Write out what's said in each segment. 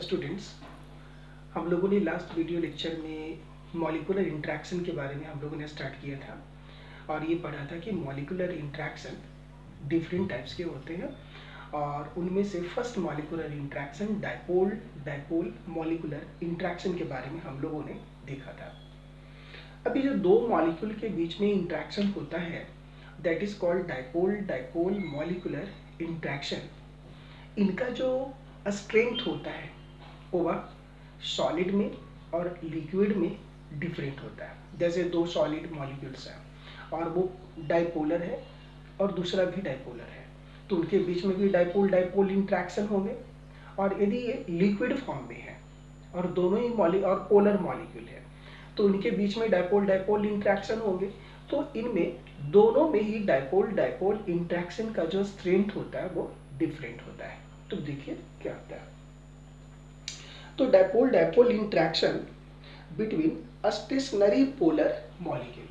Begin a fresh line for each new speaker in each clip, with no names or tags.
Students, हम लोगों ने लास्ट वीडियो लेक्चर में मॉलिक्यूलर इंट्रैक्शन के बारे में हम लोगों ने स्टार्ट किया था और ये पढ़ा था कि मॉलिक्यूलर इंट्रैक्शन डिफरेंट टाइप्स के होते हैं और उनमें से first molecular interaction dipole dipole molecular interaction के बारे में हम लोगों ने देखा था। अभी जो दो मॉलिक्यूल के बीच में इंट्रैक्शन होता है that is called dipole dipole molecular interaction. इनका जो स्ट्रेंथ होता है वो सॉलिड में और लिक्विड में डिफरेंट होता है। जैसे दो सॉलिड मॉलिक्यूल्स हैं और वो डाइपोलर है और दूसरा भी डाइपोलर है, तो उनके बीच में भी डाइपोल डाइपोल इंट्रैक्शन होंगे। और यदि ये लिक्विड फॉर्म में है और दोनों ही और पोलर मॉलिक्यूल है तो उनके बीच में डाइपोल डाइपोल इंट्रैक्शन होंगे। तो इनमें दोनों में ही डाइपोल डाइपोल इंट्रैक्शन का जो स्ट्रेंथ होता है वो डिफरेंट होता है। तो देखिए क्या होता है। तो dipole dipole interaction between a stationary polar molecule.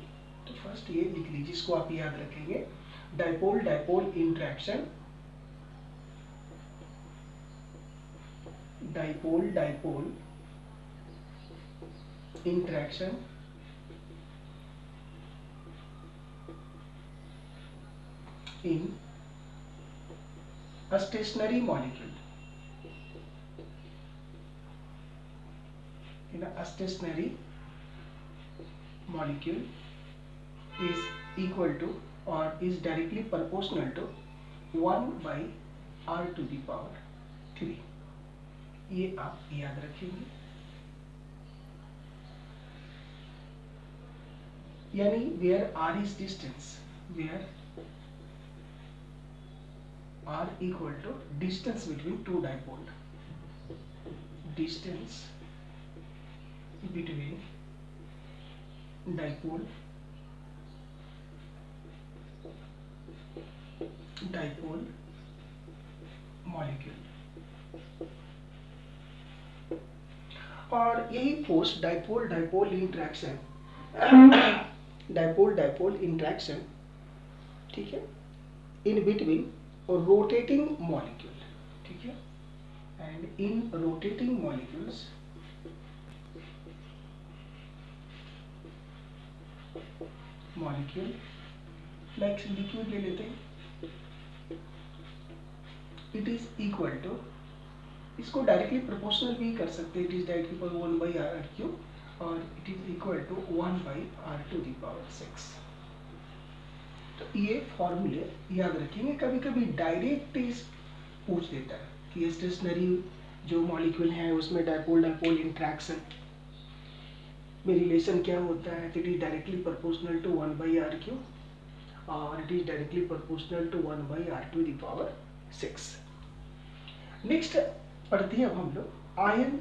तो फर्स्ट ये लिख लीजिए, इसको आप याद रखेंगे। Dipole dipole interaction, dipole dipole interaction in a stationary molecule. In a stationary molecule is equal to or is directly proportional to 1 by r to the power 3। ये आप याद रखेंगे। यानी where r is distance, where r equal to distance between two dipole, distance between dipole dipole molecule। और यही force dipole dipole interaction dipole dipole interaction, ठीक है, in between rotating molecule, ठीक है, and in rotating molecules molecule like liquid ले लेते हैं, it is equal to, इसको डायरेक्टली प्रोपोर्शनल भी कर सकते हैं, it is directly equal to 1 by r cube और it is equal to 1 by r to the power 6। तो ये फॉर्मूले याद रखेंगे। कभी कभी डायरेक्ट पूछ देता है कि स्टेशनरी जो मॉलिक्यूल है उसमें डायपोल डायपोल इंट्रैक्शन में रिलेशन क्या होता है। It is directly proportional to 1 by R cube और it is directly proportional to 1 by R to the power 6। Next पढ़ते हैं अब हम लोग ion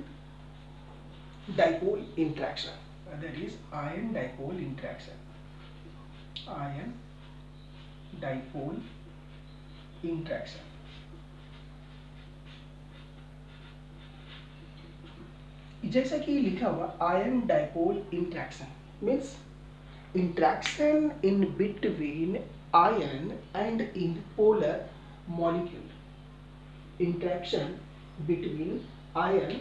dipole interaction, that is ion dipole interaction, ion dipole interaction. जैसा कि लिखा हुआ ion dipole interaction means interaction in between ion and in polar molecule. Interaction between ion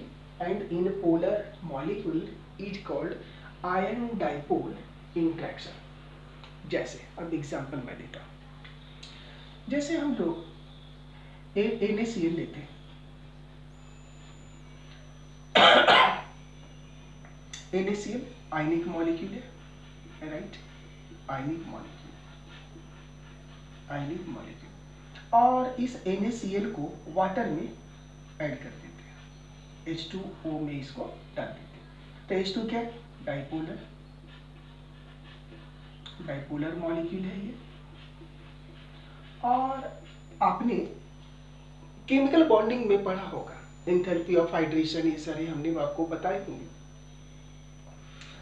and in polar molecule is called ion dipole interaction. जैसे अब example मैं देता हूं, जैसे हम लोग NaCl लेते हैं, NaCl आयनिक मॉलिक्यूल है, राइट, आयनिक मॉलिक्यूल, आयनिक मॉलिक्यूल, और इस NaCl को वाटर में ऐड कर देते हैं, H2O में इसको डाल देते हैं। तो H2 क्या, डाइपोलर, डाइपोलर मॉलिक्यूल है ये। और आपने केमिकल बॉन्डिंग में पढ़ा होगा, एंथैल्पी ऑफ हाइड्रेशन, ये सारे हमने आपको बताए होंगे।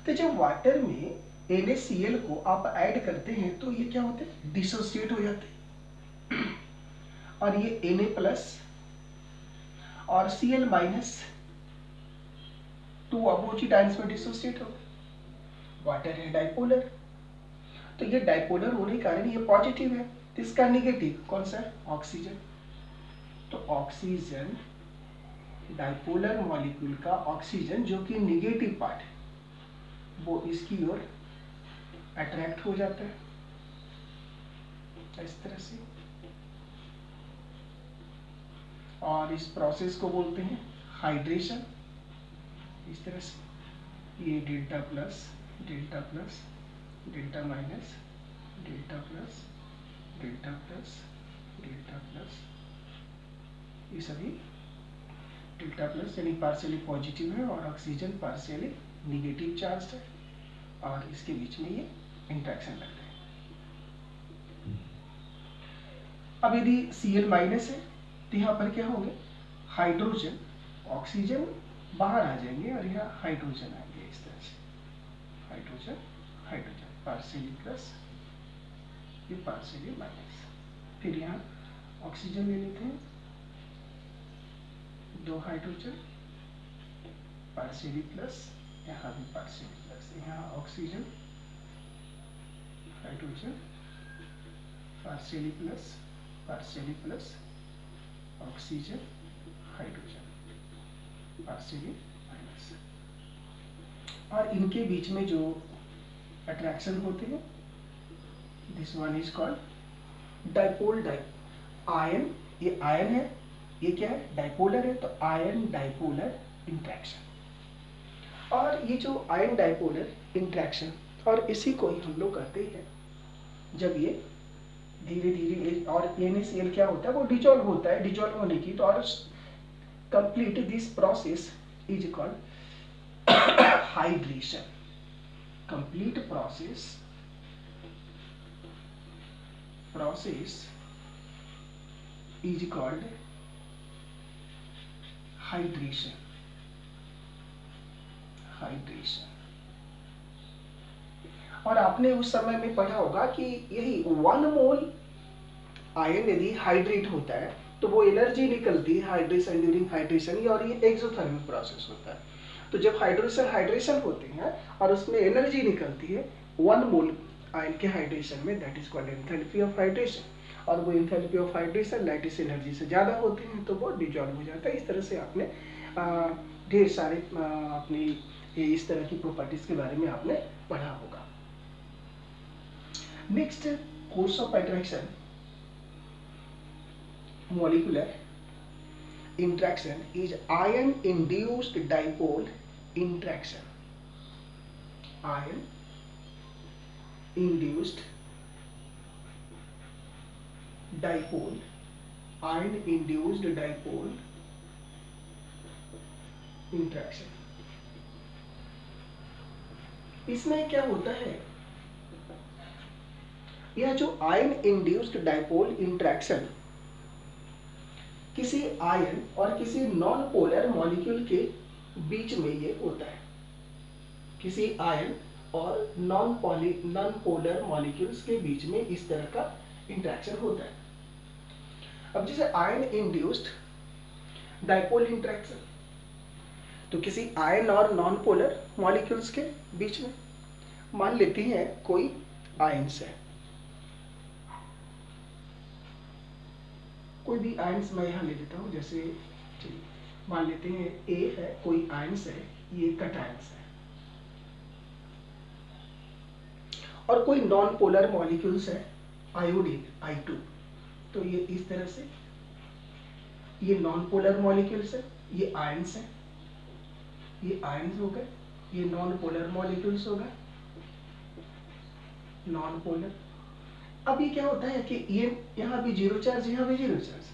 तो जब वाटर में NaCl को आप ऐड करते हैं तो ये क्या होते हैं, डिसोसिएट हो जाते हैं और ये Na प्लस और Cl माइनस 2 अपोजिट आयंस में डिसोसिएट हो गए। वाटर है डाइपोलर, तो ये डाइपोलर होने के कारण ये पॉजिटिव है, तो इसका नेगेटिव कौन सा है, ऑक्सीजन। तो ऑक्सीजन डाइपोलर मॉलिक्यूल का ऑक्सीजन जो कि निगेटिव पार्ट है वो इसकी ओर अट्रैक्ट हो जाता है इस तरह से, और इस प्रोसेस को बोलते हैं हाइड्रेशन। इस तरह से ये delta plus delta plus delta minus delta plus delta plus delta plus, ये सभी डेल्टा प्लस यानी पार्शियली पॉजिटिव है और ऑक्सीजन पार्शियली निगेटिव चार्ज है, और इसके बीच में ये इंट्रैक्शन लगता है। अब यदि Cl माइनस है तो यहाँ पर क्या होंगे, हाइड्रोजन ऑक्सीजन बाहर आ जाएंगे और यहाँ हाइड्रोजन आएंगे इस तरह से, हाइड्रोजन हाइड्रोजन पार्शियली प्लस ये पार्शियली माइनस। फिर यहाँ ऑक्सीजन ले लेते हैं, दो हाइड्रोजन पार्शियली प्लस, यहाँ भी पार्शियली प्लस, यहाँ oxygen hydrogen partially plus oxygen hydrogen partially minus, और इनके बीच में जो अट्रैक्शन होते हैं this one is called dipole ion, ये आयन है, ये क्या है डाइपोलर है, तो आयन डाइपोलर इंट्रैक्शन। और ये जो आयन डाइपोलर इंट्रैक्शन, और इसी को ही हम लोग कहते हैं जब ये धीरे धीरे, और NaCl क्या होता है वो डिजॉल्व होता है, डिजॉल्व होने की तो और complete this process is called hydration, complete process is called hydration. और आपने उस समय में पढ़ा होगा कि यही 1 मोल आयन यदि हाइड्रेट होता है तो वो एनर्जी निकलती है हाइड्रेशन ड्यूरिंग हाइड्रेशन, और ये एक्सोथर्मिक प्रोसेस होता है। तो जब हाइड्रेशन होते हैं और उसमें एनर्जी निकलती है 1 मोल आयन के हाइड्रेशन में, that is called enthalpy of hydration, और वो enthalpy of hydration lattice energy से ज़्यादा होते हैं तो वो डिजॉल्व हो जाता है। इस तरह से आपने ढेर सारे अपनी इस तरह की प्रॉपर्टीज के बारे में आपने पढ़ा होगा। Next course of attraction molecular interaction is ion induced dipole interaction. Ion induced dipole, ion induced dipole interaction। इसमें क्या होता है, यह जो आयन इंड्यूस्ड डाइपोल इंट्रैक्शन किसी आयन और किसी नॉन पोलर मॉलिक्यूल के बीच में ये होता है, किसी आयन और नॉन पोलर मॉलिक्यूल्स के बीच में इस तरह का इंट्रैक्शन होता है। अब जैसे आयन इंड्यूस्ड डाइपोल इंट्रैक्शन, तो किसी आयन और नॉन पोलर मॉलिक्यूल्स के बीच में मान लेते हैं कोई आयन्स है, कोई भी आयन्स मैं यहाँ ले लेता हूँ, जैसे मान लेते हैं A है, कोई आयन्स है, ये कैटायन्स है, और कोई नॉन पोलर मॉलिक्यूल्स है आयोडीन I2, तो ये इस तरह से ये नॉन पोलर मॉलिक्यूल्स है, ये आयन्स है, ये आयन्स हो गए, ये नॉन पोलर मॉलिक्यूल्स हो गए, नॉन पोलर। अब ये क्या होता है कि ये यहाँ भी जीरो चार्ज, यहाँ भी जीरो चार्ज,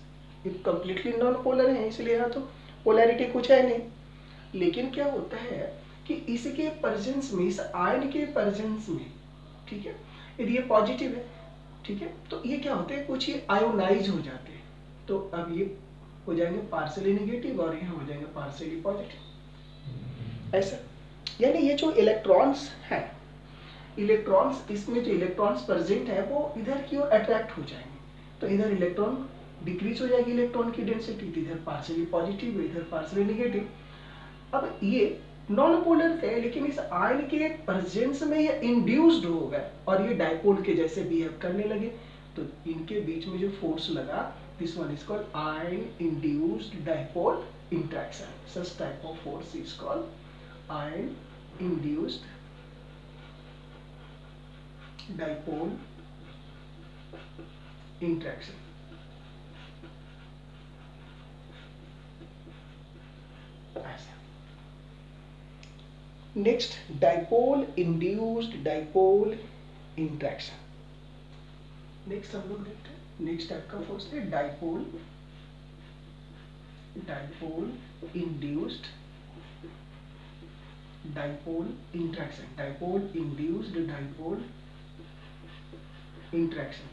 ये कम्प्लीटली नॉन पोलर है, इसलिए यहाँ तो पोलैरिटी कुछ है नहीं। लेकिन क्या होता है कि इसके प्रेजेंस में, इस आयन के प्रेजेंस में, ठीक है, यदि ये पॉजिटिव है, ठीक है, तो ये क्या होते हैं, कुछ ये आयोनाइज हो जाते हैं, तो अब ये हो जाएंगे पार्शियली नेगेटिव और यहाँ हो जाएंगे पार्शियली पॉजिटिव, ऐसा। यानी ये जो इलेक्ट्रॉन्स हैं, इलेक्ट्रॉन्स, इसमें जो इलेक्ट्रॉन्स प्रेजेंट है वो इधर की ओर अट्रैक्ट हो जाएंगे, तो इधर इलेक्ट्रॉन डिक्रीज हो जाएगी, इलेक्ट्रॉन की डेंसिटी, इधर पार्शियली पॉजिटिव, इधर पार्शियली नेगेटिव। अब ये नॉन पोलर थे, लेकिन इस आयन के प्रेजेंस में ये इंड्यूस्ड हो गए और ये डाइपोल के जैसे बिहेव करने लगे, तो इनके बीच में जो फोर्स लगा, this one is called ion induced dipole interaction. Such type of force is called ion induced dipole interaction. Next, dipole induced dipole interaction. Next हम लोग देखते हैं नेक्स्ट टाइप का फोर्स है dipole induced dipole interaction. Dipole induced dipole interaction.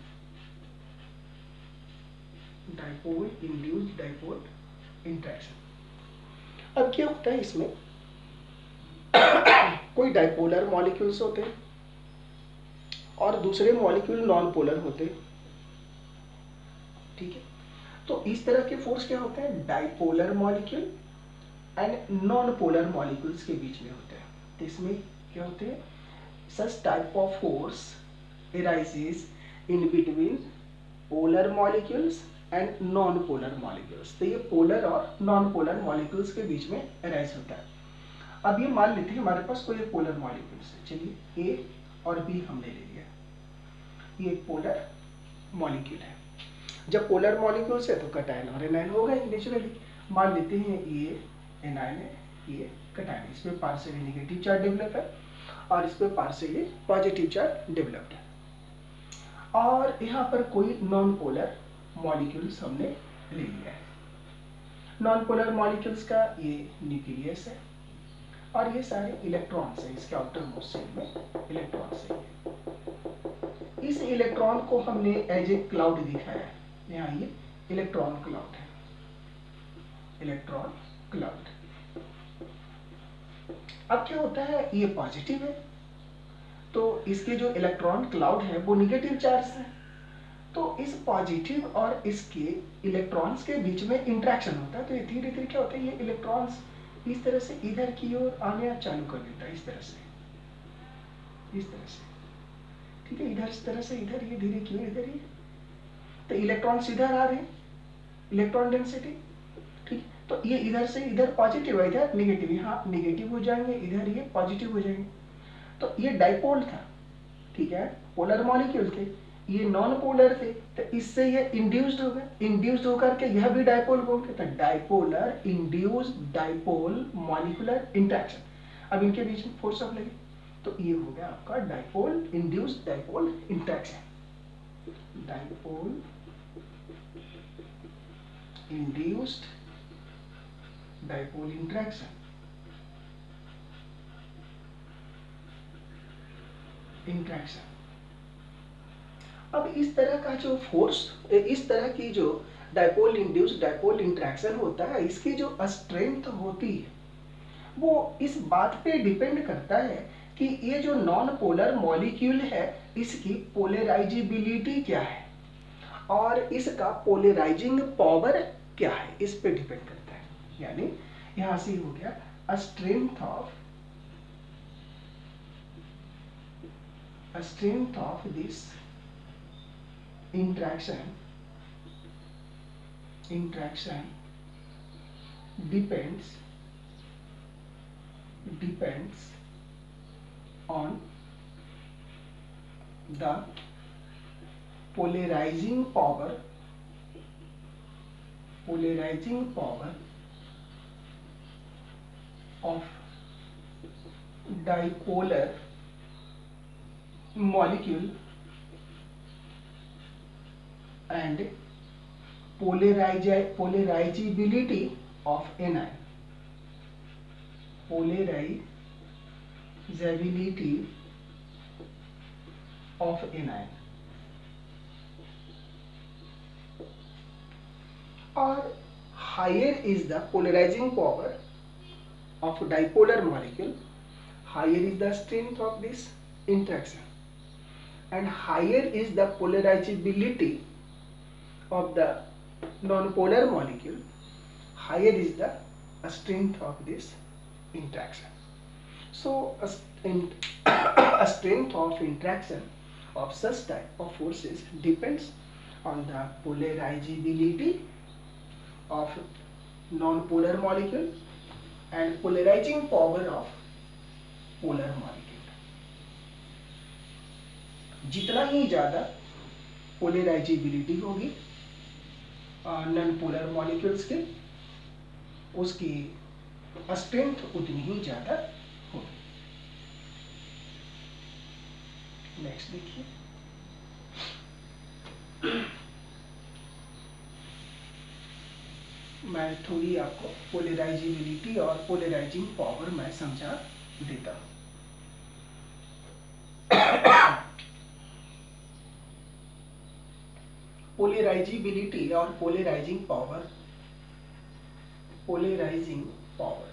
Dipole induced dipole interaction. अब क्या होता है इसमें कोई डाइपोलर मॉलिक्यूल्स होते हैं और दूसरे मॉलिक्यूल नॉन पोलर होते हैं. ठीक है, तो इस तरह के फोर्स क्या होते हैं dipolar molecule and non polar molecules के बीच में होते हैं. तो इसमें क्या होते हैं such type of force arises in between polar molecules and non polar molecules. तो ये पोलर और नॉन पोलर मॉलिक्यूल्स के बीच में अराइज होता है. अब ये मान लेते हैं हमारे पास कोई पोलर मॉलिक्यूल्स है. चलिए ए और बी हमने ले लिया. ये एक पोलर मॉलिक्यूल है. जब पोलर मॉलिक्यूल्स है तो कटायन और एनायन होगा नेचुरली. मान लेते हैं ये एनायन है ये कटायन. इसमें पार्शियली नेगेटिव चार्ज डेवलप है और इस पे पार्शियली पॉजिटिव चार्ज डेवलप्ड है. और यहाँ पर कोई नॉन पोलर मॉलिक्यूल्स हमने ले लिया है. नॉन पोलर मॉलिक्यूल्स का ये न्यूक्लियस है और ये सारे इलेक्ट्रॉन्स हैं. इसके आउटर मोस्ट शेल में इलेक्ट्रॉन्स हैं. इस इलेक्ट्रॉन को हमने एज ए क्लाउड दिखाया है. यहाँ ये इलेक्ट्रॉन क्लाउड है. Electron cloud. अब क्या होता है ये पॉजिटिव है तो इसके जो इलेक्ट्रॉन क्लाउड है वो निगेटिव चार्ज है. तो इस पॉजिटिव और इसके इलेक्ट्रॉन्स के बीच में इंट्रैक्शन होता है. तो ये धीरे धीरे क्या होता है ये इलेक्ट्रॉन्स इस तरह से इधर की ओर आने चालू कर देता है. इस तरह से ठीक है. इधर इस तरह से इधर ये धीरे की ओर इधर ही. तो इलेक्ट्रॉन्स इधर आ रहे हैं इलेक्ट्रॉन डेंसिटी. ठीक. तो ये इधर से इधर पॉजिटिव है इधर नेगेटिव. यहाँ नेगेटिव हो जाएंगे इधर ये पॉजिटिव हो जाएंगे. तो ये डाइपोल था. ठीक है. पोलर मॉलिक्यूल थे ये नॉन पोलर थे. तो इससे ये इंड्यूस्ड हो गए. इंड्यूस्ड होकर के यह भी डाइपोल हो गए. तो dipolar induced dipole molecular interaction. अब इनके बीच में फोर्स अप्लाई. तो ये हो गया आपका dipole induced dipole interaction. Dipole induced dipole interaction. अब इस तरह का जो फोर्स इस तरह की जो डाइपोल इंड्यूस्ड डाइपोल इंट्रैक्शन होता है इसकी जो स्ट्रेंथ होती है वो इस बात पे डिपेंड करता है कि ये जो नॉन पोलर मॉलिक्यूल है इसकी पोलराइजिबिलिटी क्या है और इसका पोलराइजिंग पावर क्या है. इस पे डिपेंड करता है. यानी यहां से हो गया strength of this interaction depends on the polarizing power of dipolar molecule and polarizability of anion. Polarizability of anion. Or higher is the polarizing power of dipolar molecule, higher is the strength of this interaction, and higher is the polarizability of the non-polar molecule, higher is the strength of this interaction. So a strength of interaction of such type of forces depends on the polarizability of non-polar molecule and polarizing power of polar molecule. जितना ही ज़्यादा polarisability होगी non polar molecules के, उसकी strength उतनी ही ज़्यादा होगी। Next देखिए, मैं थोड़ी आपको पोलराइजेबिलिटी और पोलराइजिंग पावर मैं समझा देता हूँ। पोलराइजेबिलिटी और पोलराइजिंग पावर, पोलराइजिंग पावर,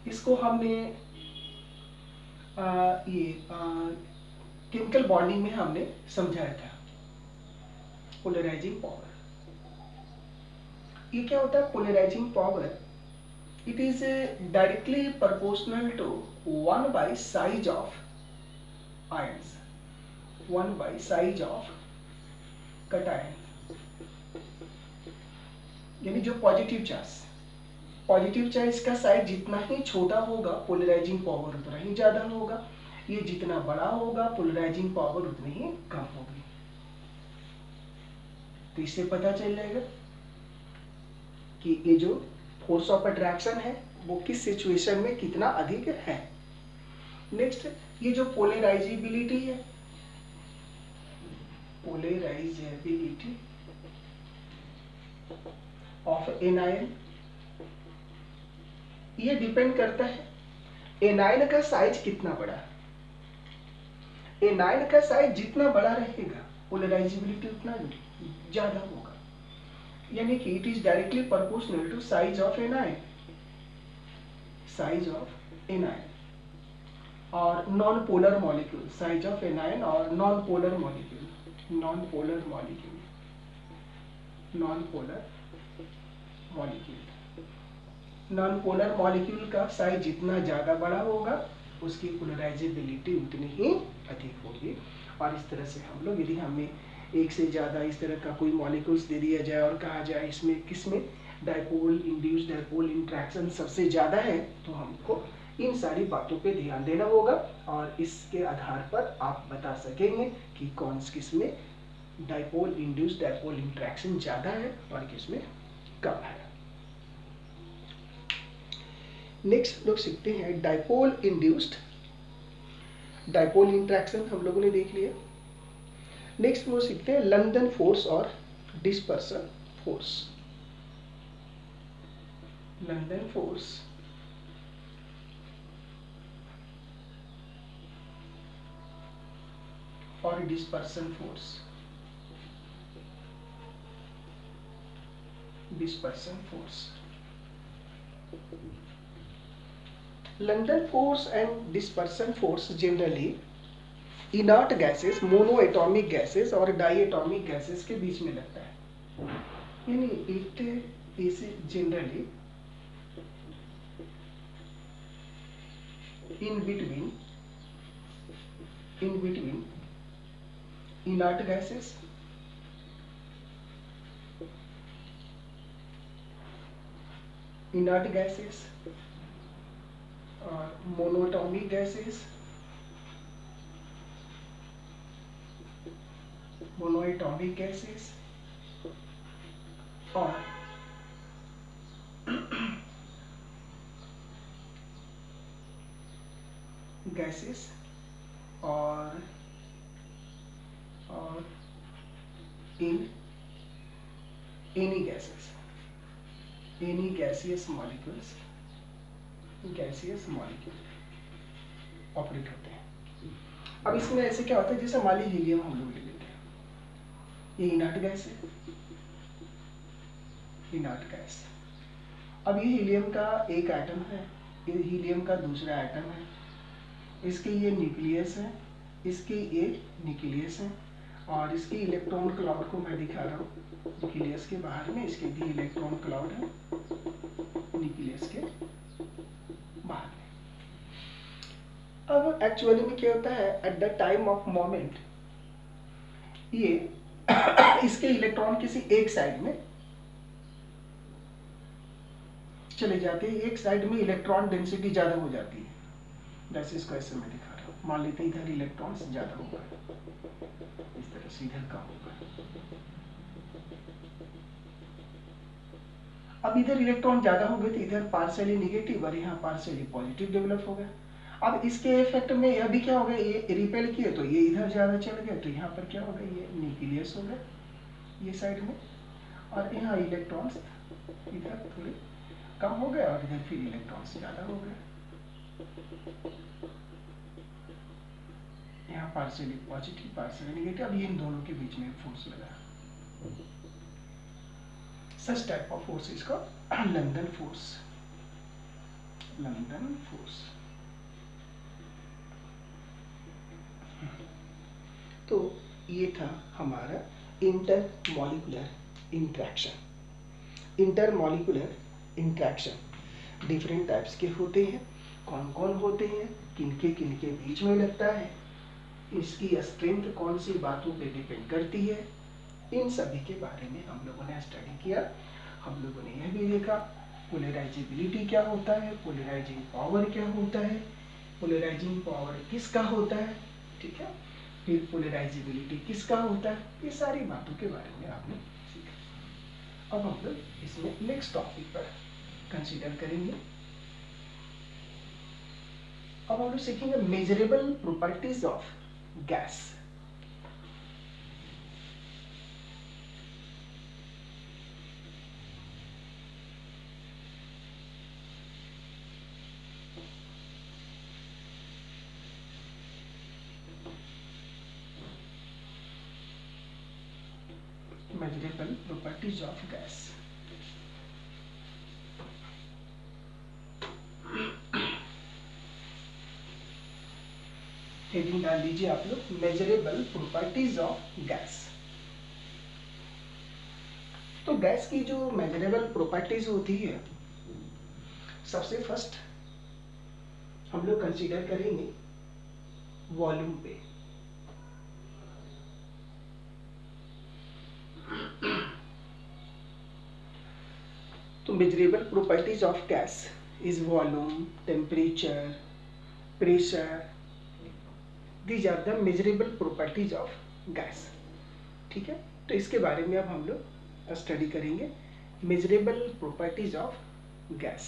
इसको हमने केमिकल बॉन्डिंग में हमने समझाया था। पोलराइजिंग पावर ये क्या होता है? Polarising power, it is directly proportional to 1 by size of ions, 1 by size of cation. यानी जो पॉजिटिव चार्ज का साइज जितना ही छोटा होगा पोलराइजिंग पावर उतना ही ज्यादा होगा, ये जितना बड़ा होगा पोलराइजिंग पावर उतनी ही कम होगी। तो इससे पता चल जाएगा कि ये जो फोर्स ऑफ अट्रैक्शन है वो किस सिचुएशन में कितना अधिक है। नेक्स्ट, ये जो पोलराइजेबिलिटी है, पोलराइजेबिलिटी ऑफ एनायन, ये डिपेंड करता है एनायन का साइज कितना बड़ा है। एनायन का साइज जितना बड़ा रहेगा पोलराइजेबिलिटी उतना ज्यादा होगा। यानी कि it is directly proportional to size of anion, size of anion और non polar molecule, size of anion और non polar molecule, non polar molecule, non polar molecule, non polar molecule का साइज जितना ज्यादा बड़ा होगा उसकी पोलराइजेबिलिटी उतनी ही अधिक होगी। और इस तरह से हम लोग, यदि हमें एक से ज्यादा इस तरह का कोई मॉलिक्यूल्स दे दिया जाए और कहा जाए इसमें किसमें डाइपोल इंड्यूस्ड डाइपोल इंट्रैक्शन सबसे ज्यादा है, तो हमको इन सारी बातों पे ध्यान देना होगा और इसके आधार पर आप बता सकेंगे कि कौन किसमें डाइपोल इंड्यूस्ड डाइपोल इंट्रैक्शन ज्यादा है और किसमें कम है। नेक्स्ट लोग सीखते हैं डाइपोल इंड्यूस्ड डाइपोल इंट्रैक्शन, हम लोगों ने देख लिया। नेक्स्ट वो सीखते हैं लंदन फोर्स और डिस्पर्सन फोर्स। लंदन फोर्स और dispersion force, dispersion force. London force and dispersion force generally inert gases, mono atomic gases और डाई एटॉमिक गैसेस के बीच में लगता है। यानी it is generally in between inert gases और monoatomic gases, monoatomic gases और gases और in any gases, any gaseous molecules, gaseous molecule operate होते हैं। अब इसमें ऐसे क्या होता है, जैसे मान ली हीलियम हम लोग ले लेते हैं, ये इनर्ट गैस है, इनर्ट गैस। अब ये हीलियम का एक एटम है, ये हीलियम का दूसरा एटम है, इसके ये न्यूक्लियस है, इसके ये न्यूक्लियस है और इसके इलेक्ट्रॉन क्लाउड को मैं दिखा रहा हूँ। न्यूक्लियस के बाहर में इसके भी इलेक्ट्रॉन क्लाउड है, न्यूक्लियस के बाहर में। अब एक्चुअली में क्या होता है, at the time of moment ये इसके इलेक्ट्रॉन किसी एक साइड में चले जाते हैं, एक साइड में इलेक्ट्रॉन डेंसिटी ज़्यादा हो जाती है। जैसे इसको ऐसे मैं दिखा रहा हूँ, मान लेते हैं इधर इलेक्ट्रॉन्स ज़्यादा होगा, इस तरह से इधर कम होगा। अब इधर इलेक्ट्रॉन ज़्यादा हो गए तो इधर पार्शियली निगेटिव और यहाँ पार्शियली पॉजिटिव डेवलप हो गया। अब इसके इफेक्ट में यह भी क्या हो गया, ये रिपेल किए तो ये इधर ज़्यादा चल गए, तो यहाँ पर क्या हो गया, ये न्यूक्लियस हो गया ये साइड में, और यहाँ इलेक्ट्रॉन्स इधर थोड़े कम हो गए और इधर फिर इलेक्ट्रॉन्स ज़्यादा हो गए। यहाँ पार्शियली पॉजिटिव पार्शियली नेगेटिव, अब ये इन दोनों के बीच में फोर्स लगा। सच टाइप ऑफ फोर्स इसका लंदन फोर्स, लंदन फोर्स। तो ये था हमारा intermolecular interaction. Intermolecular interaction different types के होते हैं, कौन कौन होते हैं, किनके बीच में लगता है, इसकी स्ट्रेंथ कौन सी बातों पे डिपेंड करती है, इन सभी के बारे में हम लोगों ने स्टडी किया। हम लोगों ने यह भी देखा पोलराइजेबिलिटी क्या होता है, पोलराइजिंग पावर क्या होता है, पोलराइजिंग पावर किसका होता है, ठीक है, फिर पोलराइजेबिलिटी किसका होता है, ये सारी बातों के बारे में आपने सीखा। अब हम लोग इसमें नेक्स्ट टॉपिक पर कंसीडर करेंगे। अब हम लोग सीखेंगे measurable properties of gas. Measurable properties of gas. Heading डाल लीजिए आप लोग, मेजरेबल प्रॉपर्टीज ऑफ गैस। तो गैस की जो मेजरेबल प्रॉपर्टीज होती है, सबसे फर्स्ट हम लोग कंसीडर करेंगे वॉल्यूम पे। तो measurable properties of gas is volume, temperature, pressure, these are the measurable properties of gas. ठीक है, तो इसके बारे में अब हम लोग स्टडी करेंगे, मेजरेबल प्रॉपर्टीज ऑफ गैस।